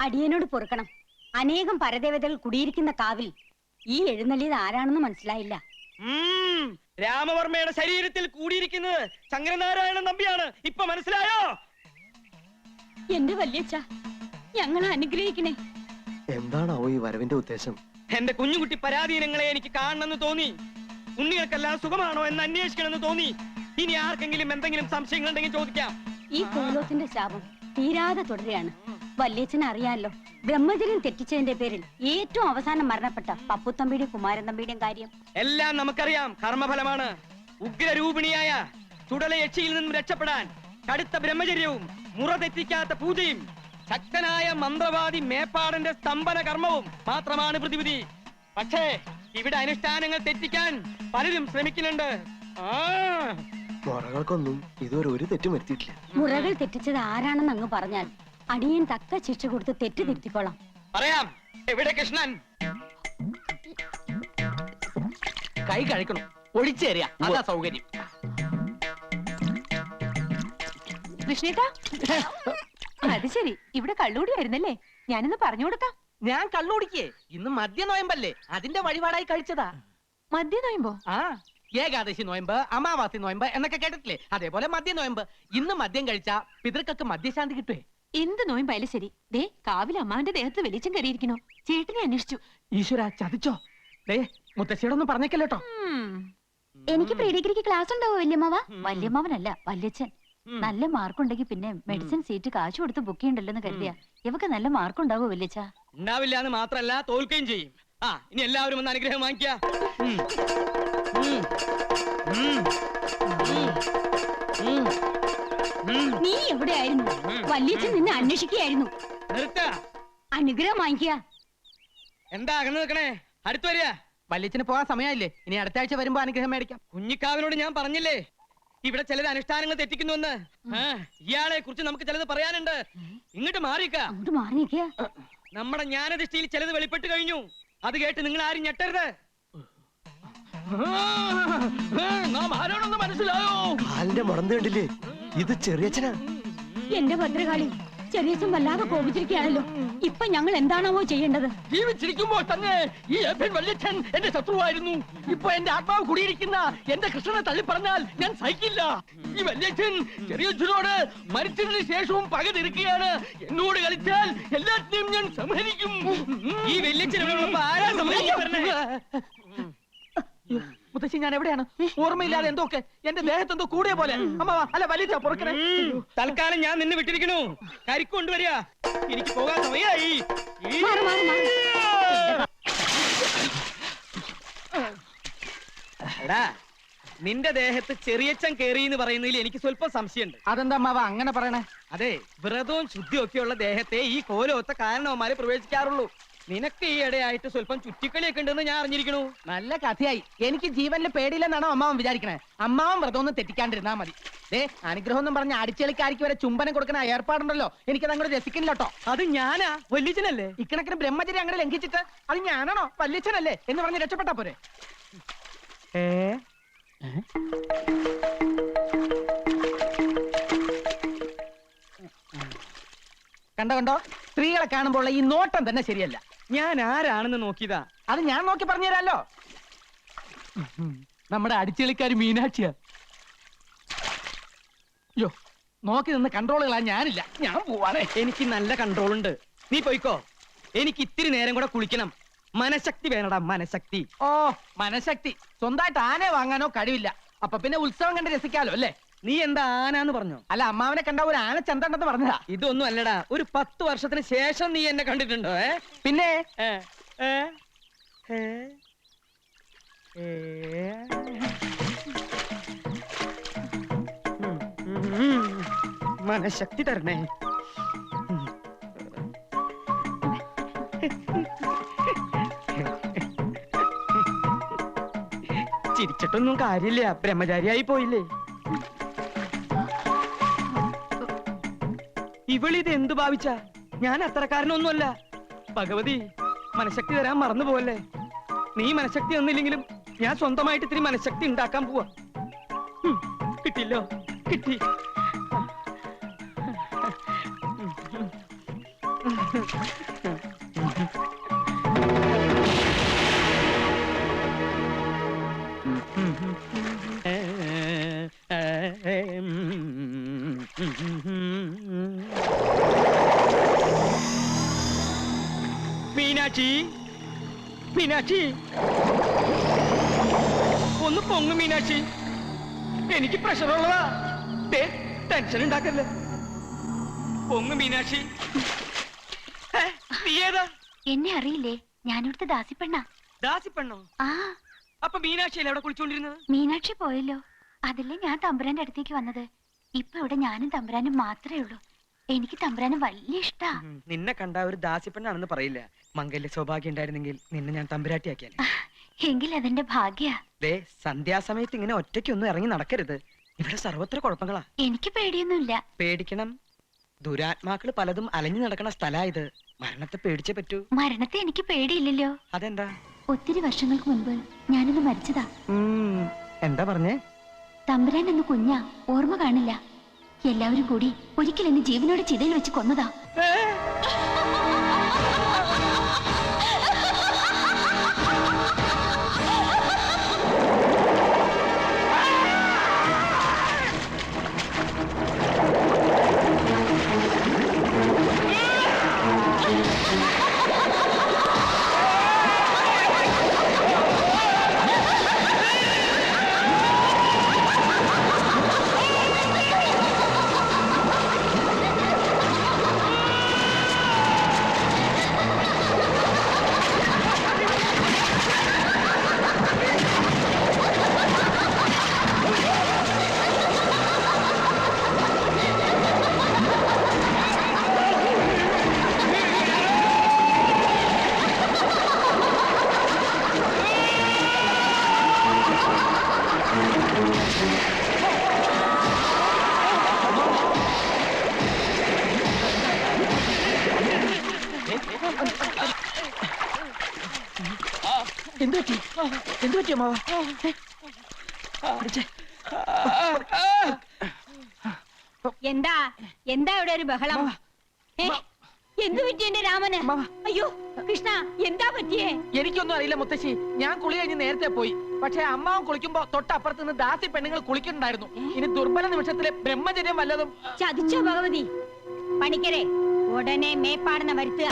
അടിയനോട് പൊറുക്കണം. അനേകം പരദേവതകൾ കുടിയിരിക്കുന്ന കാവിൽ ഈ എഴുന്നള്ളിയത് ആരാണെന്ന് മനസ്സിലായില്ല. രാമവർമ്മയുടെ ശരീരത്തിൽ കൂടിയിരിക്കുന്നത് ശങ്കരനാരായണൻ നമ്പിയാണ്. ഇപ്പൊ മനസ്സിലായോ? എന്റെ വല്യച്ഛ, ഞങ്ങളെ അനുഗ്രഹിക്കണേ. എന്താണോ ഈ വരവിന്റെ ഉദ്ദേശം? എന്റെ കുഞ്ഞുകുട്ടി പരാധീനങ്ങളെ എനിക്ക് കാണണമെന്ന് തോന്നി. ഉണ്ണികൾക്കെല്ലാം സുഖമാണോ എന്ന് അന്വേഷിക്കണമെന്ന് തോന്നി. ഇനി ആർക്കെങ്കിലും എന്തെങ്കിലും സംശയങ്ങൾ ഉണ്ടെങ്കിൽ ചോദിക്കാം. ഈ കോലോത്തിന്റെ ശാപം തീരാതെ തുടരുകയാണ്. വല്യച്ഛനെ അറിയാലോ, ബ്രഹ്മചര്യം തെറ്റിച്ചതിന്റെ പേരിൽ ഏറ്റവും അവസാനം മരണപ്പെട്ട പപ്പുത്തമ്പിയുടെയും കുമാരൻ തമ്പിയുടെയും കാര്യം എല്ലാം നമുക്കറിയാം. കർമ്മഫലമാണ്. ഉഗ്രരൂപിണിയായ ചുടലയക്ഷിയിൽ നിന്നും രക്ഷപ്പെടാൻ കടുത്ത ബ്രഹ്മചര്യവും മുറ തെറ്റിക്കാത്ത പൂജയും ശക്തനായ മന്ത്രവാദി മേപ്പാടന്റെ സ്തംഭന കർമ്മവും മാത്രമാണ് പ്രതിവിധി. പക്ഷേ ഇവിടെ അനുഷ്ഠാനങ്ങൾ തെറ്റിക്കാൻ പലരും ശ്രമിക്കുന്നുണ്ട്. മുറകൾക്കൊന്നും ഇതുവരെ ഒരു തെറ്റും വരുത്തിയിട്ടില്ല. മുറകൾ തെറ്റിച്ചത് ആരാണെന്ന് അങ്ങ് പറഞ്ഞാൽ അടിയൻ തക്ക ശിക്ഷ കൊടുത്ത് തെറ്റ് തിരുത്തിക്കോളാം. പറയാം. എവിടെ കൃഷ്ണൻ? കൈ കഴിക്കണം, ഒഴിച്ചേറിയ അതാ സൗകര്യം. കൃഷ്ണേട്ടാ, അത് ശരി, ഇവിടെ കള്ളുകൂടിയായിരുന്നല്ലേ? ഞാനിന്ന് പറഞ്ഞു കൊടുക്കാം. ഞാൻ കള്ളുടിക്കേ, ഇന്ന് മദ്യ നോയമ്പല്ലേ, അതിന്റെ വഴിപാടായി കഴിച്ചതാ. മദ്യ നോയമ്പോ? ആ, ഏകാദശി നോയമ്പ്, അമാവാസി നോയമ്പ് എന്നൊക്കെ കേട്ടിട്ടില്ലേ? അതേപോലെ മദ്യ നോയമ്പ്. ഇന്ന് മദ്യം കഴിച്ചാ പിതൃക്കൾക്ക് മദ്യശാന്തി കിട്ടുവേ. എന്ത് നോയമ്പായാലും ശരി, ദേ കാവിൽ അമ്മാന്റെ ദേഹത്ത് വെളിച്ചം കയറിയിരിക്കണോ? ചേട്ടനെ അന്വേഷിച്ചു. ഈശ്വര, ചതിച്ചോ? ദേ മുത്തശ്ശിയോടൊന്നും പറഞ്ഞേക്കല്ലോട്ടോ. എനിക്ക് പ്രീ ഡിഗ്രിക്ക് ക്ലാസ് ഉണ്ടാവോ വല്യമ്മാവ? വല്യമ്മാവനല്ല, വല്യച്ഛൻ. നല്ല മാർക്കുണ്ടെങ്കിൽ പിന്നെ മെഡിസിൻ സീറ്റ് കാശ് കൊടുത്ത് ബുക്ക് ചെയ്യണ്ടല്ലോ കരുതിയ. ഇവക്ക് നല്ല മാർക്കുണ്ടാവോ വല്യച്ഛ? ഉണ്ടാവില്ല എന്ന് മാത്രല്ല, തോൽക്കുകയും ചെയ്യും. ഇനി എല്ലാവരും ഒന്ന് അനുഗ്രഹം വാങ്ങിക്ക. നീ എവിടെയായിരുന്നു? വല്യച്ഛൻ നിന്നെ അന്വേഷിക്കുകയായിരുന്നു. അനുഗ്രഹം വാങ്ങിക്കുക. എന്താ അകന്ന് നിൽക്കണേ? അടുത്ത് വരിക. വല്യച്ഛന് പോകാൻ സമയമില്ലേ? ഇനി അടുത്ത ആഴ്ച വരുമ്പോ അനുഗ്രഹം മേടിക്കാം. കുഞ്ഞിക്കാവിനോട് ഞാൻ പറഞ്ഞില്ലേ ഇവിടെ ചിലത് അനുഷ്ഠാനങ്ങൾ തെറ്റിക്കുന്നുവെന്ന്. ഇയാളെ കുറിച്ച് നമുക്ക് ചിലത് പറയാനുണ്ട്. ഇങ്ങോട്ട് മാറിക്ക. നമ്മുടെ ജ്ഞാനദൃഷ്ടിയിൽ ചിലത് വെളിപ്പെട്ട് കഴിഞ്ഞു. അത് കേട്ട് നിങ്ങൾ ആരും ഞെട്ടരുത്. ആരോടൊന്ന് മനസ്സിലായോ? കാലിന്റെ മുടന്ത് കണ്ടില്ലേ? ഇത് ചെറിയച്ഛനാ. എന്റെ ഭദ്രകാളി, ചെറിയച്ഛൻ വല്ലാതെ കോപിച്ചിരിക്കുകയാണല്ലോ. ഇപ്പൊ ഞങ്ങൾ എന്താണാവോ ചെയ്യേണ്ടത്? ജീവിച്ചിരിക്കുമ്പോൾ തന്നെ ഈ വല്യച്ഛൻ എന്റെ ശത്രുവായിരുന്നു. ഇപ്പൊ എന്റെ ആത്മാവ് കുടിയിരിക്കുന്ന എന്റെ കൃഷ്ണനെ തള്ളി പറഞ്ഞാൽ ഞാൻ സഹിക്കില്ല. ഈ വല്യച്ഛൻ ചെറിയച്ഛനോട് മരിച്ചതിന് ശേഷവും പക തീർക്കുകയാണ്. എന്നോട് കളിച്ചാൽ എല്ലാത്തിനെയും ഞാൻ സംഹരിക്കും. ഈ വല്യച്ഛൻ ആരാ സംഹരിക്കാൻ പറഞ്ഞേ? മുത്തശ്ശി, ഞാൻ എവിടെയാണ്? ഓർമ്മയില്ലാതെ എന്തൊക്കെ എന്റെ ദേഹത്ത് എന്തോ കൂടിയ പോലെ. അമ്മ അല്ല, വലിയ പൊറുക്കണേ. തൽക്കാലം ഞാൻ നിന്നെ വിട്ടിരിക്കണു. കരിക്കൊണ്ടുവരിക. എനിക്ക് പോകാൻ സമയമായി. എടാ, നിന്റെ ദേഹത്ത് ചെറിയച്ചൻ കേറി എന്ന് പറയുന്നതിൽ എനിക്ക് സ്വല്പം സംശയമുണ്ട്. അതെന്താ അമ്മാവ അങ്ങനെ പറയണേ? അതെ, വ്രതവും ശുദ്ധിയും ഒക്കെയുള്ള ദേഹത്തെ ഈ കോലൊത്ത കാരണവന്മാരെ പ്രവേശിക്കാറുള്ളൂ. നിനക്ക് ഈ ഇടയായിട്ട് സ്വല്പം ചുറ്റിക്കളിയൊക്കെ ഉണ്ടെന്ന് ഞാൻ അറിഞ്ഞിരിക്കണു. നല്ല കഥയായി. എനിക്ക് ജീവനിൽ പേടിയില്ലെന്നാണോ അമ്മാവൻ വിചാരിക്കണേ? അമ്മാവൻ വ്രതം ഒന്നും തെറ്റിക്കാണ്ടിരുന്നാ മതി. അനുഗ്രഹം എന്നും പറഞ്ഞ അടിച്ചെളിക്കാരിക്ക് വരെ ചുംബനം കൊടുക്കുന്ന ഏർപ്പാടുണ്ടല്ലോ, എനിക്കത് അങ്ങോട്ട് രസിക്കുന്നില്ലോട്ടോ. അത് ഞാനാ? വല്യച്ഛനല്ലേ? ഇക്കണക്കിന് ബ്രഹ്മചര്യം അങ്ങനെ ലംഘിച്ചിട്ട് അത് ഞാനാണോ വല്യച്ഛനല്ലേ എന്ന് പറഞ്ഞ് രക്ഷപ്പെട്ടാ പോരെ? കണ്ടോ, സ്ത്രീകളെ കാണുമ്പോൾ ഈ നോട്ടം തന്നെ ശരിയല്ല. ഞാൻ ആരാണെന്ന് നോക്കിയതാ. അത് ഞാൻ നോക്കി പറഞ്ഞു തരാലോ. നമ്മുടെ അടിച്ചെളിക്കാരി മീനാക്ഷിയാ. യോ, നോക്കി നിന്ന് കൺട്രോളുകളാ ഞാനില്ല. ഞാൻ പോവാണേ. എനിക്ക് നല്ല കൺട്രോൾ ഉണ്ട്. നീ പോയിക്കോ. എനിക്ക് ഇത്തിരി നേരം കൂടെ കുളിക്കണം. മനഃശക്തി വേണടാ, മനഃശക്തി. ഓ, മനഃശക്തി സ്വന്തമായിട്ട് ആനയെ വാങ്ങാനോ കഴിവില്ല. അപ്പൊ പിന്നെ ഉത്സവം കണ്ട് രസിക്കാലോ അല്ലേ? നീ എന്താ ആനാന്ന് പറഞ്ഞോ? അല്ല, അമ്മാവനെ കണ്ട ഒരു ആന ചന്തണ്ടെന്ന് പറഞ്ഞതാ. ഇതൊന്നും അല്ലടാ. ഒരു 10 വർഷത്തിന് ശേഷം നീ എന്നെ കണ്ടിട്ടുണ്ടോ? പിന്നെ മനഃശക്തി തരണേ. ചിരിച്ചിട്ടൊന്നും കാര്യമില്ല. ബ്രഹ്മചാരിയായി പോയില്ലേ? ഇവളിത് എന്തു ഭാവിച്ച? ഞാൻ അത്രക്കാരനൊന്നുമല്ല. ഭഗവതി, മനഃശക്തി തരാൻ മറന്നു പോവല്ലേ. നീ മനഃശക്തി ഒന്നില്ലെങ്കിലും ഞാൻ സ്വന്തമായിട്ട് ഇത്തിരി മനഃശക്തി ഉണ്ടാക്കാൻ പോവാ. കിട്ടില്ലോ, കിട്ടി. മീനാക്ഷി, മീനാക്ഷി, ഒന്ന് പൊങ്ങു മീനാക്ഷി. എനിക്ക് പ്രഷറുള്ളതാ. ടെൻഷൻ ഉണ്ടാക്കല്ലേ. പൊങ്ങു മീനാക്ഷി. നീ ഏതാ? എന്നെ അറിയില്ലേ? ഞാനിവിടുത്തെ ദാസിപ്പെണ്ണ. ദാസിപ്പെണ്ണോ? ആ, അപ്പൊ മീനാക്ഷിയല്ലേ അവിടെ കുളിച്ചോണ്ടിരുന്നത്? മീനാക്ഷി പോയല്ലോ. അതല്ലേ ഞാൻ തമ്പുരാന്റെ അടുത്തേക്ക് വന്നത്. ഇപ്പൊ ഇവിടെ ഞാനും തമ്പുരാനും മാത്രമേ ഉള്ളൂ. എനിക്ക് തമ്പുരാന് വലിയ ഇഷ്ടാ. നിന്നെ കണ്ട ഒരു ദാസിപ്പെണ്ണാണെന്ന് പറയില്ല. മംഗല്യ സൗഭാഗ്യം ഉണ്ടായിരുന്നെങ്കിൽ നിന്നെ ഞാൻ തമ്പുരാട്ടിയാക്കിയാലേ. എങ്കിൽ അതെന്റെ ഭാഗ്യ. ദേ, സന്ധ്യാസമയത്ത് ഇങ്ങനെ ഒറ്റയ്ക്കൊന്നും ഇറങ്ങി നടക്കരുത്. ഇവിടെ സർവത്ര കുഴപ്പങ്ങളാ. എനിക്ക് പേടിയൊന്നുമില്ല. പേടിക്കണം. ദുരാത്മാക്കള് പലതും അലഞ്ഞു നടക്കണ സ്ഥലാ ഇത്. മരണത്തെ പേടിച്ചേ പറ്റൂ. മരണത്തെ എനിക്ക് പേടിയില്ലല്ലോ. അതെന്താ? ഒത്തിരി വർഷങ്ങൾക്ക് മുൻപ് ഞാനിന്ന് മരിച്ചതാ. എന്താ പറഞ്ഞേ? തമ്പുരാൻ എന്ന് കുഞ്ഞാ, ഓർമ്മ കാണില്ല. എല്ലാവരും കൂടി ഒരിക്കൽ എന്നെ ജീവനോടെ ചിതയിൽ വെച്ച് കൊന്നതാ. എന്തു പറ്റി അമ്മാവ? എന്താ എന്താ ഇവിടെ ഒരു ബഹളം? എന്തു പറ്റി എന്റെ രാമന്? അയ്യോ കൃഷ്ണ, എന്താ പറ്റിയേ? എനിക്കൊന്നും അറിയില്ല മുത്തശ്ശി. ഞാൻ കുളി കഴിഞ്ഞ് നേരത്തെ പോയി. പക്ഷെ അമ്മാവൻ കുളിക്കുമ്പോ തൊട്ടപ്പുറത്ത് നിന്ന് ദാസി പെണ്ണുങ്ങൾ കുളിക്കുന്നുണ്ടായിരുന്നു. ഇനി ദുർബല നിമിഷത്തിലെ ബ്രഹ്മചര്യം വല്ലതും. ചതിച്ചോ ഭഗവതി? പണിക്കരെ, ഉടനെ മേപ്പാടുന്ന വരുത്തുക.